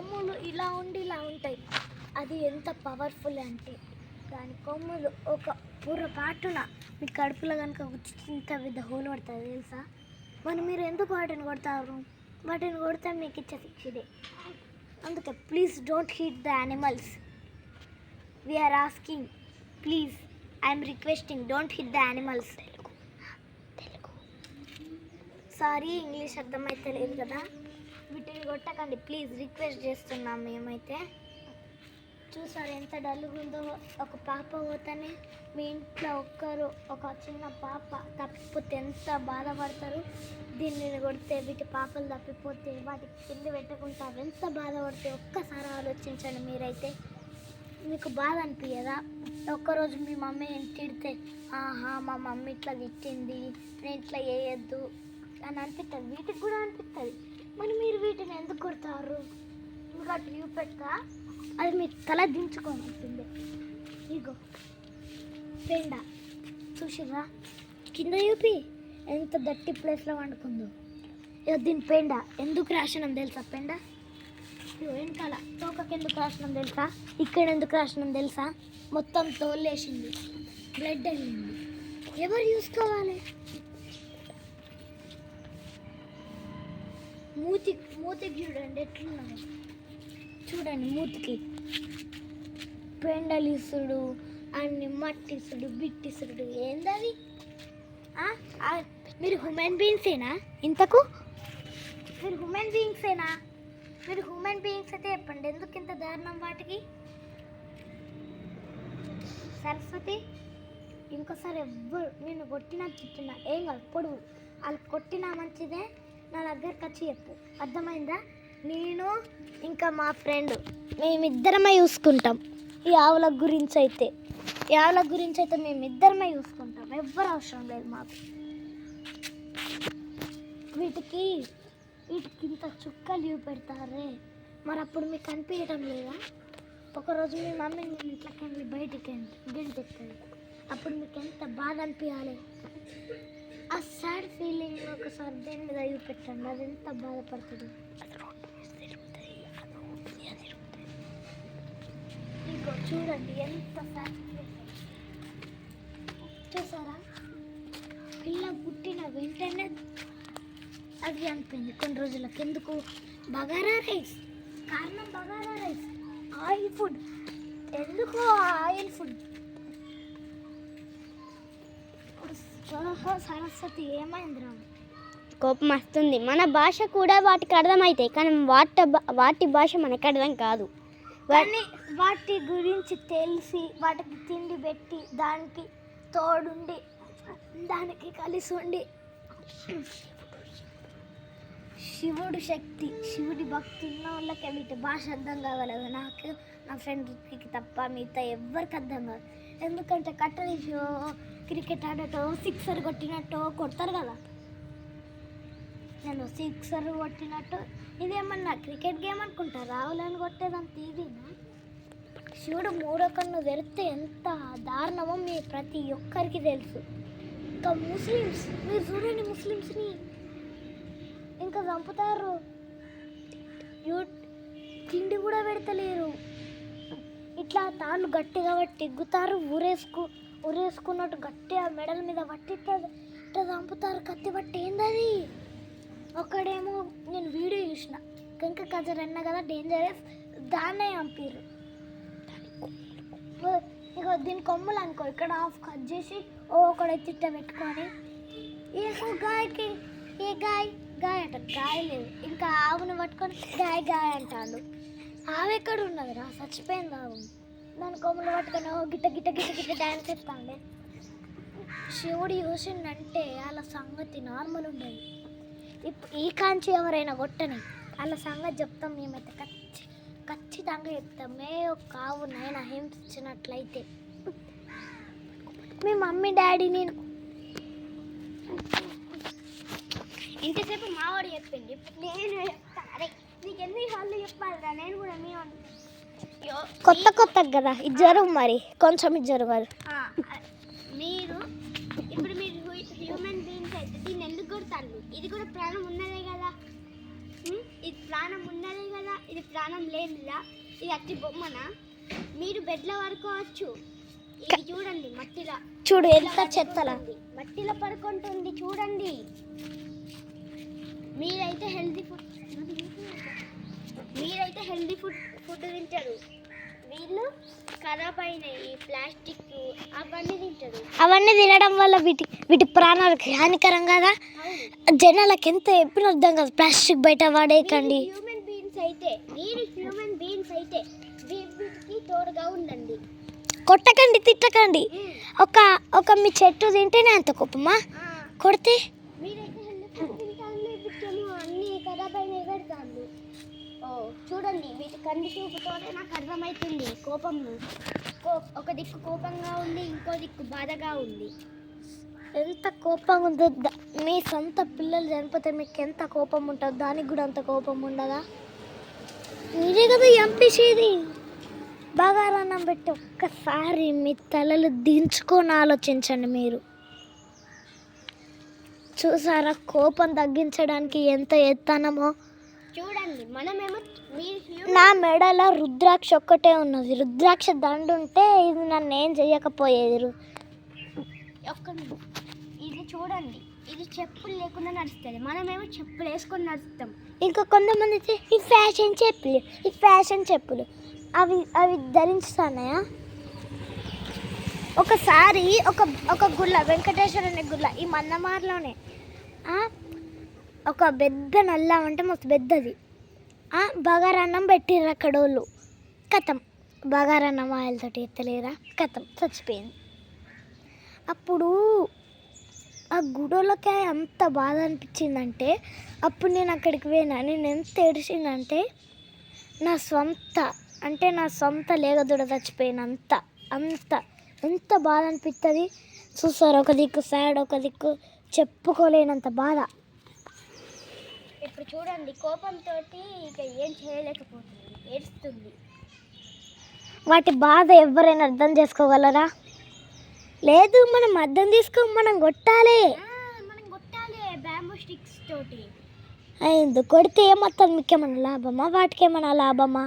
కొమ్ములు ఇలా ఉండి ఇలా ఉంటాయి. అది ఎంత పవర్ఫుల్ అంటే దాని కొమ్ములు ఒక పొరపాటున మీ కడుపులో కనుక ఇంత పెద్ద హోల్ పడుతుంది తెలుసా. మరి మీరు ఎందుకు వాటిని కొడతారు? వాటిని కొడితే మీకు ఇచ్చే శిక్ష ఇదే. అందుకే please don't hit the animals. We're asking, please I'm requesting, don't hit the animals. Sorry, English అర్థమైతే లేదు కదా. వీటిని కొట్టకండి ప్లీజ్, రిక్వెస్ట్ చేస్తున్నాం మేమైతే. చూసారు ఎంత డల్గా ఉందో. ఒక పాప పోతేనే మీ ఇంట్లో ఒక చిన్న పాప తప్పిపోతే ఎంత బాధపడతారు. దీన్ని కొడితే వీటి పాపలు తప్పిపోతే వాటికి కింద పెట్టకుంటారు ఎంత బాధపడితే ఒక్కసారి ఆలోచించండి మీరైతే. మీకు బాధ అనిపించదా? ఒక్కరోజు మీ మమ్మీ తిడితే ఆహా మా మమ్మీ ఇట్లా తిట్టింది, నేను ఇట్లా వేయద్దు అని అనిపిస్తుంది. వీటికి కూడా అనిపిస్తుంది. మరి మీరు వీటిని ఎందుకు కొడతారు? ఇంకా అటు పెడతా అది మీ తల దించుకోవాల్సిందే. ఇగో పెండ చూసిర్రా కింద చూపి ఎంత దట్టి ప్లేస్లో వండుకుందో. ఇక దీని పెండ ఎందుకు రాసినాం తెలుసా? పెండ వెనకాల తోకకి ఎందుకు రాసినాం తెలుసా? ఇక్కడ ఎందుకు రాసినాం తెలుసా? మొత్తం తోలేసింది, బ్లడ్ వెళ్ళింది. ఎవరు చూసుకోవాలి? మూతికి చూడండి ఎట్లున్నాయి, చూడండి మూతికి పెండలిసుడు అన్ని మట్టిసుడు బిట్టిసుడు ఏందది? మీరు హ్యూమన్ బీయింగ్సేనా? ఇంతకు మీరు హ్యూమన్ బీయింగ్సేనా? మీరు హ్యూమన్ బీయింగ్స్ అయితే చెప్పండి, ఎందుకు ఇంత దారుణం వాటికి? సరస్వతి, ఇంకోసారి ఎవ్వరు నేను కొట్టినా తిట్టినా ఏం కాదు, పొడుగు వాళ్ళు కొట్టినా మంచిదే, నా దగ్గరకు వచ్చి చెప్పు, అర్థమైందా? నేను ఇంకా మా ఫ్రెండ్ మేమిద్దరమే చూసుకుంటాం. ఈ ఆవుల గురించి అయితే మేమిద్దరమే చూసుకుంటాం, ఎవ్వరు అవసరం లేదు మాకు. వీటికి ఇంత చుక్కలు చూపెడతారే, మరి అప్పుడు మీకు అనిపించడం లేదా? ఒకరోజు మీ మమ్మీ మీ ఇంట్లోకి వెళ్ళి బయటికి గెంటెత్తుంది, అప్పుడు మీకు ఎంత బాధ అనిపించాలి? ఆ సాడ్ ఫీలింగ్ ఒకసారి దేని మీద చూపెట్టండి, అది ఎంత బాధపడుతుంది. ఇంకో చూడండి ఎంత సాడ్ చూసారా? పిల్ల పుట్టిన వెంటనే అది అనిపోయింది కొన్ని రోజులకు. ఎందుకు? బగారా రైస్. కారణం బగారా రైస్, ఆయిల్ ఫుడ్. ఎందుకు ఆయిల్ ఫుడ్? సరస్వతి ఏమైందిరా? కోపం వస్తుంది. మన భాష కూడా వాటికి అర్థమవుతాయి, కానీ వాటి భాష మనకు అర్థం కాదు. కానీ వాటి గురించి తెలిసి వాటికి తిండి పెట్టి దానికి తోడుండి దానికి కలిసి ఉండి శివుడి భక్తి ఉన్న వాళ్ళకి వీటి భాష అర్థం కాగలదు. నాకు నా ఫ్రెండ్కి తప్ప మిగతా ఎవ్వరికి అర్థం కాదు. ఎందుకంటే కట్టడిషో క్రికెట్ ఆడటో సిక్సర్ కొట్టినట్టు కొడతారు కదా. నేను సిక్సర్ కొట్టినట్టు ఇదేమన్నా క్రికెట్ గేమ్ అనుకుంటా? రావులని కొట్టేదంత ఈజీనా? శివుడు మూడో కన్ను తెరిస్తే ఎంత దారుణమో మీ ప్రతి ఒక్కరికి తెలుసు. ఇంకా ముస్లిమ్స్, మీరు చూడండి ముస్లిమ్స్ని ఇంకా చంపుతారు, తిండి కూడా పెడతలేరు. ఇట్లా తాళ్ళు గట్టిగా పట్టి ఎగ్గుతారు, ఊరేసుకున్నట్టు గట్టిగా మెడల మీద పట్టి ఇట్లా చంపుతారు కత్తి పట్టి. ఏందది? ఒకడేమో నేను వీడియో చూసిన, ఇంకా కజర్ అన్న కదా డేంజరస్, దాన్నే చంపారు. ఇక దీని కొమ్ములు అనుకో ఇక్కడ హాఫ్ కట్ చేసి ఒకడే తిట్ట పెట్టుకొని గాయకి గాయ అంట, గాయ లేదు. ఇంకా ఆవును పట్టుకొని గాయ అంటాడు. ఆవు ఎక్కడ ఉన్నది రా? చచ్చిపోయింది ఆవు. దాని కొమ్ములు పట్టుకొని గిట్ట గిట్ట గిట్ట గిట్ట డ్యాన్స్ చేస్తాండే. శివుడు చూసిండంటే వాళ్ళ సంగతి నార్మల్ ఉండదు. ఈ కాంచి ఎవరైనా కొట్టని వాళ్ళ సంగతి చెప్తాం మేమైతే, ఖచ్చితంగా చెప్తాం. ఒక ఆవునైనా హింసించినట్లయితే మీ మమ్మీ డాడీ నేను ఇంతసేపు మావాడు చెప్పింది, నేను చెప్తా. అరే నీకు ఎన్ని సార్లు చెప్పాలిరా? నేను కూడా మీ కొత్త కదా ఇద్దరు, మరి కొంచెం ఇద్దరు మరి మీరు ఇప్పుడు మీరు హ్యూమన్ బీయింగ్స్ అయితే దీన్ని ఎందుకు కొడతారు? ఇది కూడా ప్రాణం ఉన్నదే కదా. ఇది ప్రాణం ఉన్నది కదా, ఇది ప్రాణం లేనిదా? ఇది అట్టి బొమ్మనా? మీరు బెడ్లో పడుకోవచ్చు. ఇది చూడండి మట్టిలో, చూడు ఎంత చెత్తలా. మట్టిలో పడుకుంటుంది చూడండి. మీరైతే హెల్తీ ఫుడ్ ఫుడ్ తింటారు. వీళ్ళు ఖరాబ్ అయిన ఈ ప్లాస్టిక్ అవన్నీ తింటారు. అవన్నీ తినడం వల్ల వీటి ప్రాణాలకు హానికరం కదా. జనాలకు ఎంత ఎప్పుడు అర్థం కాదు, ప్లాస్టిక్ బయట వాడేయకండి. హ్యూమన్ బీయింగ్స్ అయితే వీటికి తోడుగా ఉండండి. కొట్టకండి, తిట్టకండి. ఒక మీ చెట్టు తింటేనే అంత కోపమా? కొడితే మీరైతే హెల్తీ ఫుడ్ తింటాను, వీటికేమో అన్ని ఖరాబ్ అయినవి పెడతాను. చూడండి, వీటి కంటి చూపుతోనే నాకు అర్థమవుతుంది కోపం. ఒక దిక్కు కోపంగా ఉంది, ఇంకో దిక్కు బాధగా ఉంది. ఎంత కోపం ఉందో. మీ సొంత పిల్లలు చనిపోతే మీకు ఎంత కోపం ఉంటుందో దానికి కూడా అంత కోపం ఉండదా? మీరే కదా ఎంపీసీది. బగారన్నం పెట్టి ఒక్కసారి మీ తలలు దించుకొని ఆలోచించండి. మీరు చూసారా కోపం తగ్గించడానికి ఎంత ఎత్తానమో? చూడండి, మనమేమో నా మెడలో రుద్రాక్ష ఒక్కటే ఉన్నది. రుద్రాక్ష దండు ఉంటే ఇది నన్ను ఏం చెయ్యకపోయేది. ఇది చూడండి, ఇది చెప్పులు లేకుండా నడుస్తుంది, మనమేమో చెప్పులు వేసుకొని నడుస్తాం. ఇంకా కొంతమంది అయితే ఈ ఫ్యాషన్ చెప్పులు అవి ధరించుతున్నాయా? ఒకసారి ఒక గుళ్ళ, వెంకటేశ్వరుని గుళ్ళ, ఈ మన్నమార్లోనే ఒక పెద్ద నల్ల అంటే మస్తు పెద్దది బగారన్నం పెట్టిర్రు అక్కడ వాళ్ళు. కథం బగారన్నం ఆయిల్తోటి ఎత్తలేరా, కథం చచ్చిపోయింది. అప్పుడు ఆ గుడిలోకి అంత బాధ అనిపించిందంటే, అప్పుడు నేను అక్కడికి పోయినా. నేను ఎంత ఏడిచిందంటే నా సొంత లేగదూడ చచ్చిపోయినంత ఎంత బాధ అనిపిస్తుంది. చూస్తారు, ఒక దిక్కు సాడ్, ఒక దిక్కు చెప్పుకోలేనంత బాధ. ఇప్పుడు చూడండి, కోపంతో ఇక ఏం చేయలేకపోతుంది, ఏడుస్తుంది. వాటి బాధ ఎవరైనా అర్థం చేసుకోగలరా? లేదు, మనం అర్థం మనం కొట్టాలి. బ్యాంబూ స్టిక్స్ తోటి. ఎందుకు కొడితే ఏమవుతుంది? మీకేమన్నా లాభమా? వాటికి ఏమన్నా లాభమా?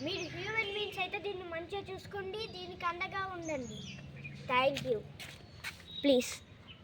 మీరు హ్యూమన్ బీయింగ్స్ అయితే దీన్ని మంచిగా చూసుకోండి, దీనికి అండగా ఉండండి. Thank you. ప్లీజ్.